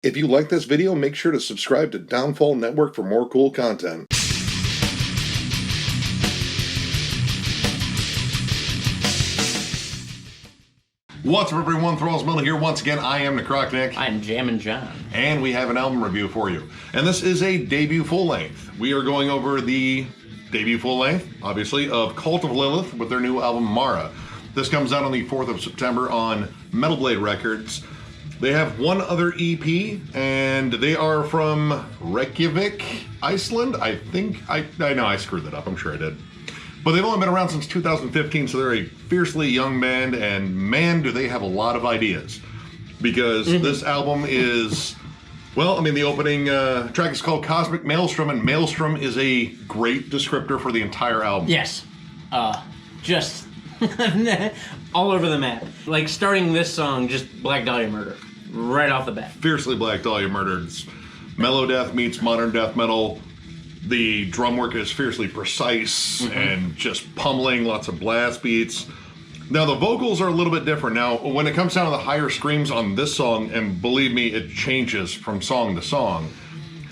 If you like this video, make sure to subscribe to Downfall Network for more cool content. What's up, everyone? Thralls here. Once again, I am Necrotic. I'm Jammin John. And we have an album review for you. And this is a debut full-length. We are going over the debut full-length, obviously, of Cult of Lilith with their new album, Mara. This comes out on the 4th of September on Metal Blade Records. They have one other EP, and they are from Reykjavik, Iceland. I know I screwed that up. I'm sure I did. But they've only been around since 2015, so they're a fiercely young band, and man, do they have a lot of ideas. Because this album is, well, I mean, the opening track is called Cosmic Maelstrom, and Maelstrom is a great descriptor for the entire album. Yes. Just all over the map. Like, starting this song, just Black Dahlia Murder. Right off the bat. Fiercely Black Dahlia Murder. It's mellow death meets modern death metal. The drum work is fiercely precise and just pummeling, lots of blast beats. Now, the vocals are a little bit different. Now, when it comes down to the higher screams on this song, and believe me, it changes from song to song.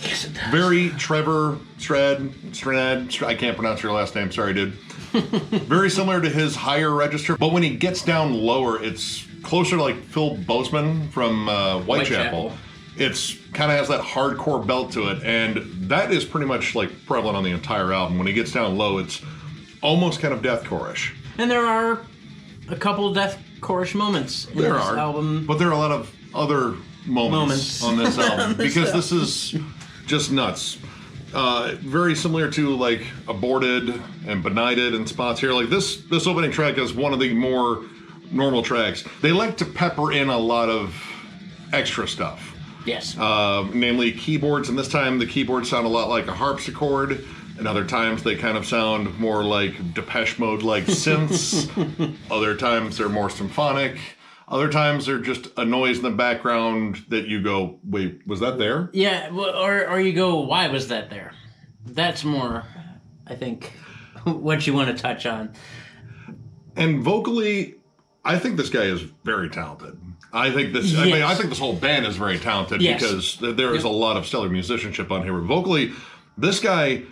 Yes, it does. Very Trevor Strnad, I can't pronounce your last name, sorry, dude. Very similar to his higher register, but when he gets down lower, it's closer to like Phil Bozeman from Whitechapel. It's kind of has that hardcore belt to it, and that is pretty much like prevalent on the entire album. When he gets down low, it's almost kind of deathcore-ish. And there are a couple deathcore-ish moments in this album. But there are a lot of other moments on this album, because this is just nuts. Very similar to like Aborted and Benighted and spots here. Like this opening track is one of the more normal tracks. They like to pepper in a lot of extra stuff. Yes. Namely keyboards, and this time the keyboards sound a lot like a harpsichord, and other times they kind of sound more like Depeche Mode-like synths. Other times they're more symphonic. Other times they're just a noise in the background that you go, wait, was that there? Yeah, or you go, why was that there? That's more, I think, what you want to touch on. And vocally, I think this guy is very talented. I think this whole band is very talented because there is a lot of stellar musicianship on here. But vocally, this guy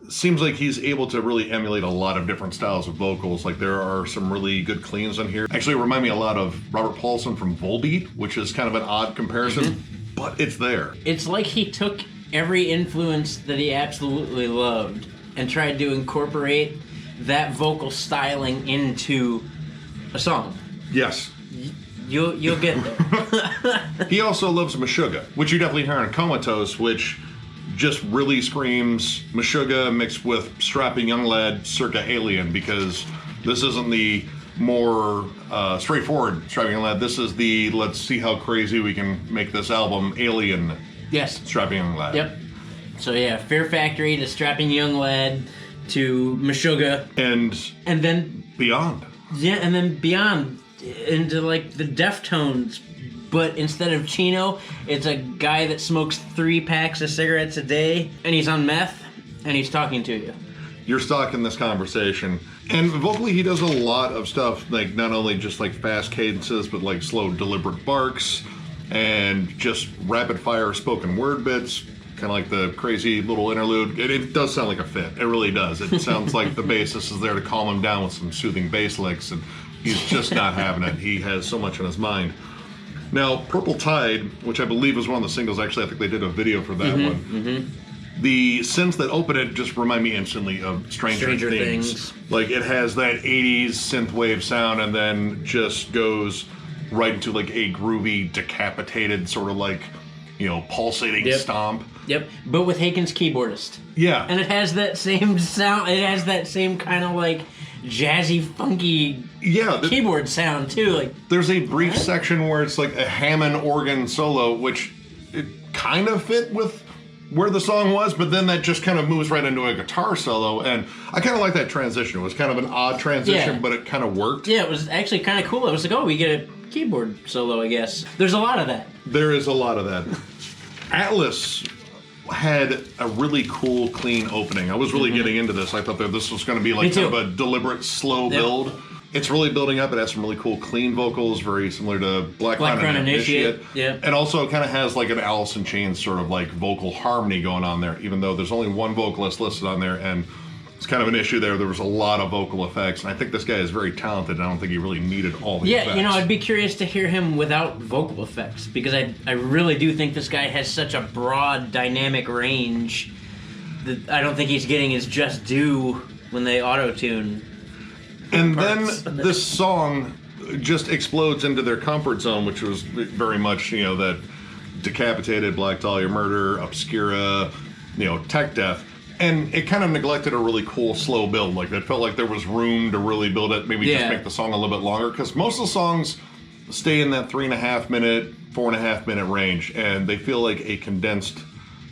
seems like he's able to really emulate a lot of different styles of vocals. Like there are some really good cleans on here. Actually, it remind me a lot of Robert Paulson from Volbeat, which is kind of an odd comparison, but it's there. It's like he took every influence that he absolutely loved and tried to incorporate that vocal styling into a song. Yes. You'll get there. He also loves Meshuggah, which you definitely hear on Comatose, which just really screams Meshuggah mixed with strapping young lad circa Alien, because this isn't the more straightforward strapping young lad. This is the let's see how crazy we can make this album Alien. Yes. Strapping young lad. Yep. So yeah, Fear Factory to strapping young lad to Meshuggah. And then beyond. Yeah, and then beyond into like the Deftones, but instead of Chino, it's a guy that smokes 3 packs of cigarettes a day, and he's on meth, and he's talking to you. You're stuck in this conversation. And vocally, he does a lot of stuff, like not only just like fast cadences, but like slow, deliberate barks, and just rapid fire spoken word bits, kind of like the crazy little interlude. It does sound like a fit. It really does. It sounds like the bassist is there to calm him down with some soothing bass licks, and he's just not having it. He has so much on his mind. Now, Purple Tide, which I believe was one of the singles, actually, I think they did a video for that one. The synths that open it just remind me instantly of Stranger Things. Like, it has that 80s synthwave sound, and then just goes right into like a groovy, decapitated sort of like, you know, pulsating stomp. Yep, but with Haken's keyboardist. Yeah. And it has that same sound, it has that same kind of like jazzy, funky keyboard sound too. Like there's a brief section where it's like a Hammond organ solo, which it kind of fit with where the song was, but then that just kind of moves right into a guitar solo, and I kind of like that transition. It was kind of an odd transition, but it kind of worked. Yeah, it was actually kind of cool. It was like, oh, we get a keyboard solo, I guess. There's a lot of that. There is a lot of that. Atlas had a really cool, clean opening. I was really getting into this. I thought that this was going to be like kind of a deliberate, slow build. It's really building up. It has some really cool, clean vocals, very similar to Black Crown and Initiate. Yeah. And also it kind of has like an Alice in Chains sort of like vocal harmony going on there, even though there's only one vocalist listed on there, and it's kind of an issue there. There was a lot of vocal effects, and I think this guy is very talented, and I don't think he really needed all the effects. Yeah, I'd be curious to hear him without vocal effects, because I really do think this guy has such a broad dynamic range that I don't think he's getting his just due when they auto-tune. And parts. then this song just explodes into their comfort zone, which was very much, that Decapitated, Black Dahlia Murder, Obscura, Tech Death. And it kind of neglected a really cool slow build. Like, it felt like there was room to really build it, maybe just make the song a little bit longer. Because most of the songs stay in that 3.5 minute, 4.5 minute range. And they feel like a condensed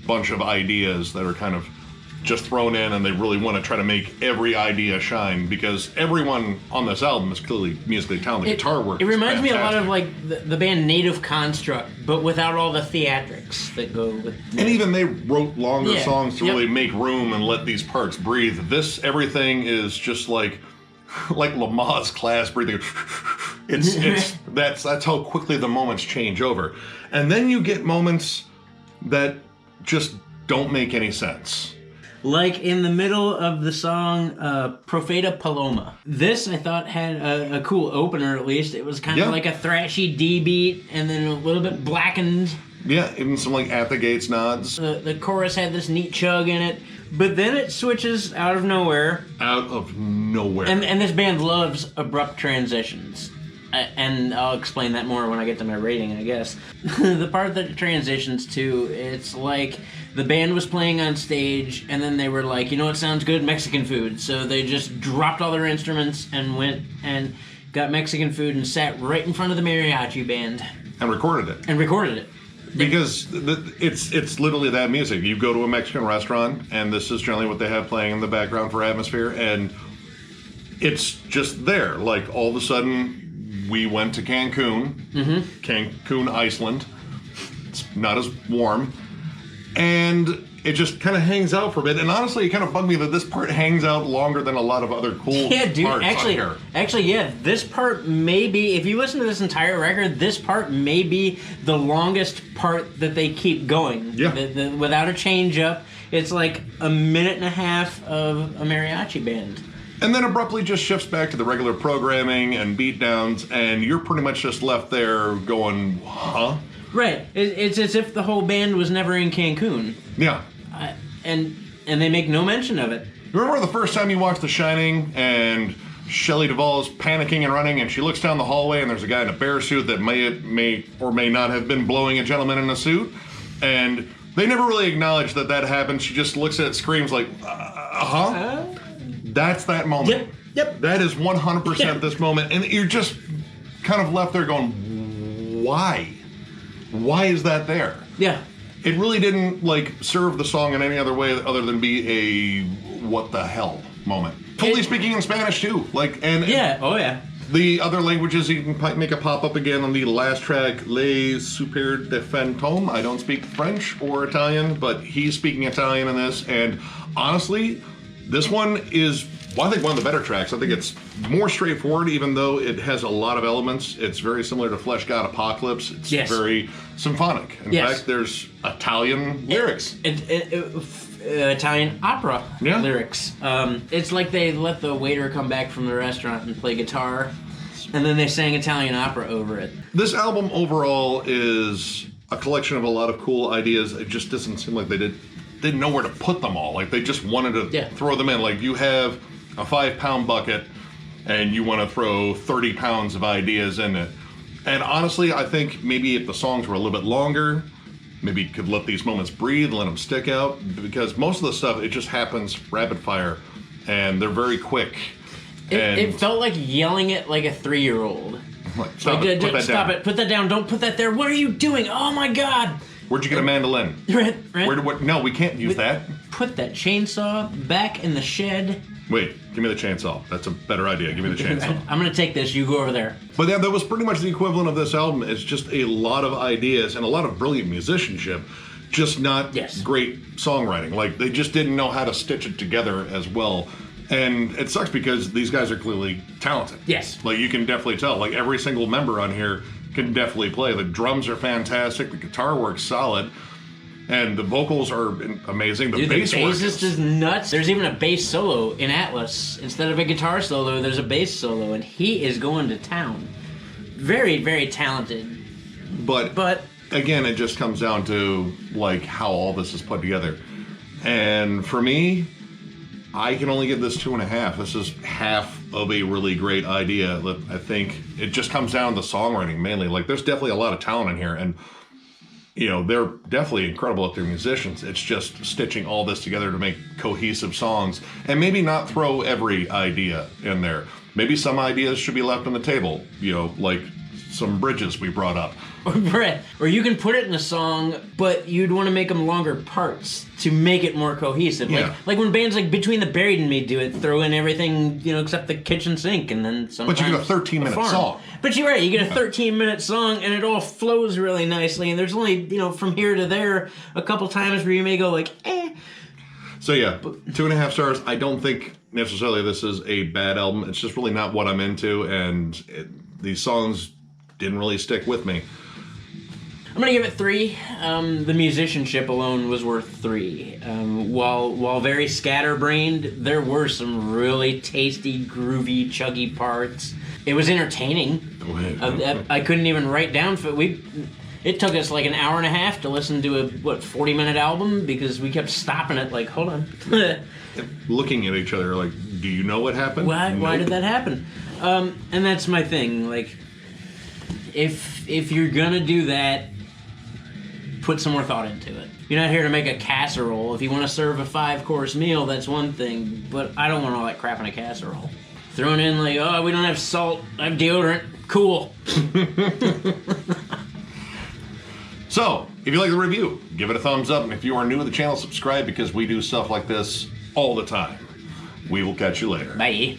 bunch of ideas that are kind of just thrown in, and they really want to try to make every idea shine, because everyone on this album is clearly musically talented. Guitar work. It reminds me a lot of fantastic. like the band Native Construct, but without all the theatrics that go with. And even they wrote longer songs to Yep. really make room and let these parts breathe. Everything is just like Lama's class breathing. That's how quickly the moments change over, and then you get moments that just don't make any sense. Like in the middle of the song Profeta Paloma. This, I thought, had a cool opener, at least. It was kind of like a thrashy D beat, and then a little bit blackened. Yeah, even some like at the gates nods. The chorus had this neat chug in it, but then it switches out of nowhere. Out of nowhere. And this band loves abrupt transitions. And I'll explain that more when I get to my rating, I guess. The part that it transitions to, it's like the band was playing on stage, and then they were like, what sounds good? Mexican food. So they just dropped all their instruments and went and got Mexican food and sat right in front of the mariachi band. And recorded it. Because it's literally that music. You go to a Mexican restaurant, and this is generally what they have playing in the background for atmosphere, and it's just there. Like, all of a sudden, we went to Cancun, Iceland. It's not as warm. And it just kind of hangs out for a bit. And honestly, it kind of bugged me that this part hangs out longer than a lot of other cool parts on here. Actually, this part may be, if you listen to this entire record, this part may be the longest part that they keep going. Yeah. Without a change up. It's like a minute and a half of a mariachi band. And then abruptly just shifts back to the regular programming and beatdowns, and you're pretty much just left there going, huh? Right. It's as if the whole band was never in Cancun. Yeah. And they make no mention of it. Remember the first time you watched The Shining, and Shelley Duvall's panicking and running, and she looks down the hallway, and there's a guy in a bear suit that may or may not have been blowing a gentleman in a suit, and they never really acknowledge that happened. She just looks at it, screams like, That's that moment. Yep. That is 100% this moment. And you're just kind of left there going, why? Why is that there? Yeah. It really didn't serve the song in any other way other than be a what the hell moment. Fully speaking in Spanish too. The other languages, you can make a pop up again on the last track, Les Super de Fantôme. I don't speak French or Italian, but he's speaking Italian in this, and honestly, this one is, I think, one of the better tracks. I think it's more straightforward, even though it has a lot of elements. It's very similar to Flesh God Apocalypse. It's very symphonic. In fact, there's Italian lyrics. Italian opera lyrics. It's like they let the waiter come back from the restaurant and play guitar, and then they sang Italian opera over it. This album overall is a collection of a lot of cool ideas. It just doesn't seem like they didn't know where to put them all. Like, they just wanted to throw them in. Like, you have a 5-pound bucket and you want to throw 30 pounds of ideas in it. And honestly, I think maybe if the songs were a little bit longer, maybe you could let these moments breathe, let them stick out, because most of the stuff, it just happens rapid fire and they're very quick. It felt like yelling it like a 3-year-old. Stop it, put that down, don't put that there. What are you doing? Oh my God. Where'd you get a mandolin? Right. No, we can't use that. Put that chainsaw back in the shed. Wait, give me the chainsaw. That's a better idea. Give me the chainsaw. I'm going to take this. You go over there. But yeah, that was pretty much the equivalent of this album. It's just a lot of ideas and a lot of brilliant musicianship, just not great songwriting. Like, they just didn't know how to stitch it together as well And it sucks because these guys are clearly talented. Yes. Like, you can definitely tell. Like, every single member on here can definitely play. The drums are fantastic. The guitar works solid. And the vocals are amazing. The bass work bassist is nuts. There's even a bass solo in Atlas. Instead of a guitar solo, there's a bass solo, and he is going to town. Very, very talented. But again, it just comes down to, like, how all this is put together. And for me, I can only give this 2.5. This is half of a really great idea. I think it just comes down to the songwriting mainly. Like, there's definitely a lot of talent in here, and you know, they're definitely incredible at their musicians. It's just stitching all this together to make cohesive songs, and maybe not throw every idea in there. Maybe some ideas should be left on the table, you know, like some bridges we brought up. Or you can put it in a song, but you'd want to make them longer parts to make it more cohesive. Yeah. Like when bands like Between the Buried and Me do it, throw in everything, you know, except the kitchen sink, and then sometimes But you get a 13-minute song. But you're right, you get a 13-minute song, and it all flows really nicely, and there's only, you know, from here to there, a couple times where you may go like, eh. So yeah, 2.5 stars. I don't think necessarily this is a bad album. It's just really not what I'm into, and these songs didn't really stick with me. I'm gonna give it 3. The musicianship alone was worth 3. While very scatterbrained, there were some really tasty, groovy, chuggy parts. It was entertaining. I couldn't even write down for it took us like an hour and a half to listen to a 40-minute album because we kept stopping it like, hold on. Looking at each other like, do you know what happened? Why did that happen? And that's my thing. Like, if you're gonna do that, put some more thought into it. You're not here to make a casserole. If you want to serve a 5-course meal, that's one thing, but I don't want all that crap in a casserole. Thrown in like, oh, we don't have salt, I have deodorant. Cool. So, if you like the review, give it a thumbs up, and if you are new to the channel, subscribe because we do stuff like this all the time. We will catch you later. Bye.